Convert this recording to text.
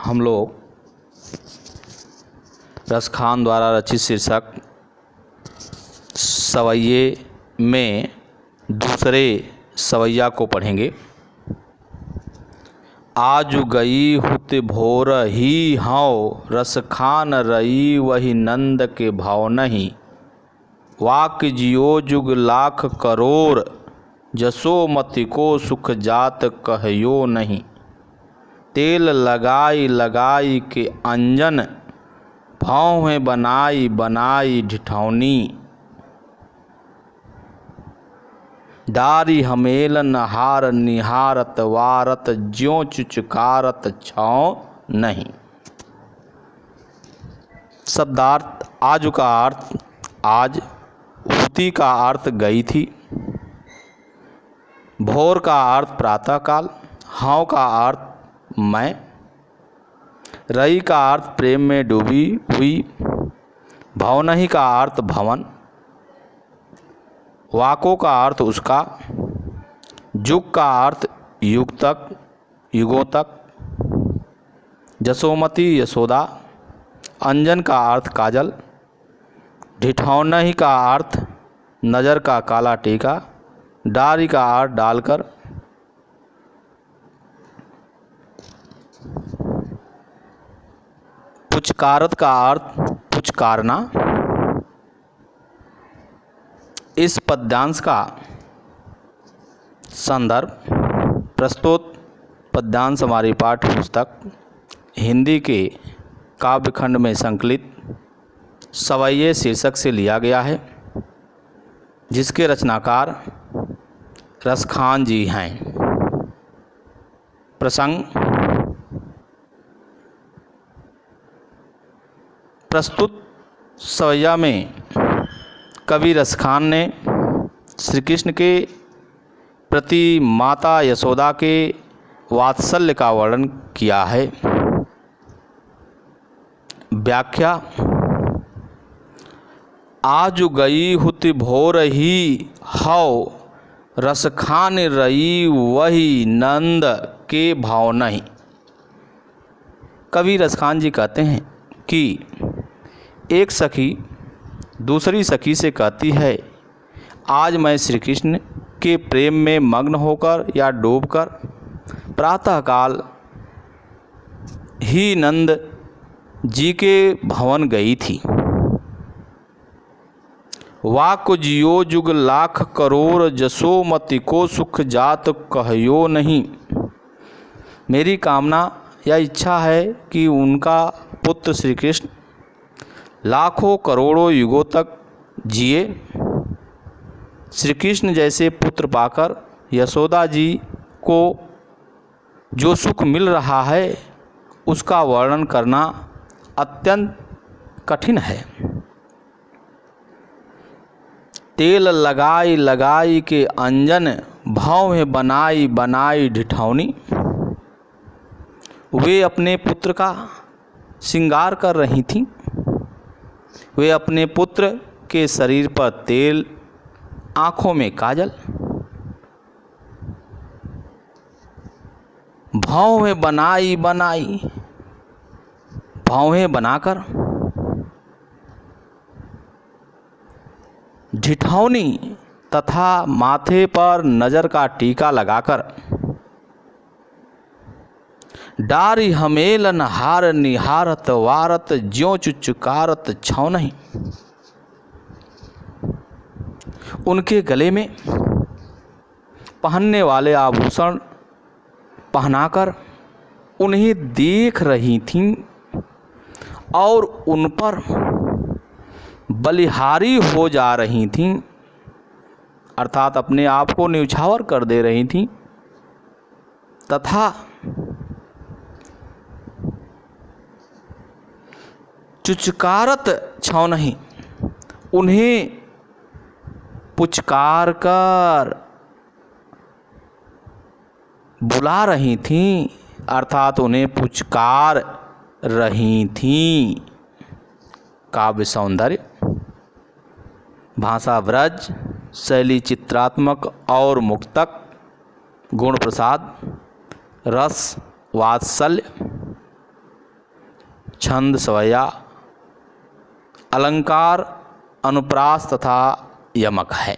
हम लोग रसखान द्वारा रचित शीर्षक सवैये में दूसरे सवैया को पढ़ेंगे। आज गई हुत भोर ही हौ, रसखान रही वही नंद के भाव नहीं। वाक्य जियो जुग लाख करोड़, जसोमति को सुख जात कहयो नहीं। तेल लगाई लगाई के अंजन, भाव में बनाई बनाई ढिठौनी। डारी हमेल नहार निहारत वारत, ज्यों चुचकारत छाँव नहीं। शब्दार्थ। आज का अर्थ आज, हुति का अर्थ गई थी, भोर का अर्थ प्रातःकाल, हाँ का अर्थ मैं, रई का अर्थ प्रेम में डूबी हुई, भवनहि का अर्थ भवन, वाको का अर्थ उसका, जुग का अर्थ युग तक युगों तक, जसोमति यशोदा, अंजन का अर्थ काजल, ढिठौनहि का अर्थ नज़र का काला टीका, डारी का अर्थ डालकर, पुचकारत का अर्थ पुचकारना। इस पद्यांश का संदर्भ प्रस्तुत पद्यांश हमारी पाठ्य पुस्तक हिंदी के काव्यखंड में संकलित सवैये शीर्षक से लिया गया है, जिसके रचनाकार रसखान जी हैं। प्रसंग। प्रस्तुत सवैया में कवि रसखान ने श्री कृष्ण के प्रति माता यशोदा के वात्सल्य का वर्णन किया है। व्याख्या। आज गई हुत भोर ही हौ, रसखान रही वही नंद के भाव नहीं। कवि रसखान जी कहते हैं कि एक सखी दूसरी सखी से कहती है, आज मैं श्री कृष्ण के प्रेम में मग्न होकर या डूबकर प्रातःकाल ही नंद जी के भवन गई थी। वाको जियो जुग लाख करोड़, जसोमति को सुख जात कहयो नहीं। मेरी कामना या इच्छा है कि उनका पुत्र श्री कृष्ण लाखों करोड़ों युगों तक जिए। श्री कृष्ण जैसे पुत्र पाकर यशोदा जी को जो सुख मिल रहा है, उसका वर्णन करना अत्यंत कठिन है। तेल लगाई लगाई के अंजन, भाव में बनाई बनाई ढिठौनी। वे अपने पुत्र का श्रृंगार कर रही थीं। वे अपने पुत्र के शरीर पर तेल, आँखों में काजल, भाव में बनाई बनाई, भावें बनाकर, ढिठौनी तथा माथे पर नज़र का टीका लगाकर, डारी हमेलन हार निहारत वारत, ज्यों चुचकारत छाँव नहीं। उनके गले में पहनने वाले आभूषण पहनाकर उन्हें देख रही थीं और उन पर बलिहारी हो जा रही थीं, अर्थात अपने आप को न्यौछावर कर दे रही थीं, तथा चुचकारत छाँव नहीं, उन्हें पुचकार कर बुला रही थीं, अर्थात उन्हें पुचकार रही थीं। काव्य सौंदर्य। भाषा ब्रज, शैली चित्रात्मक और मुक्तक, गुण प्रसाद, रस वात्सल्य, छंद स्वया, अलंकार अनुप्रास तथा यमक है।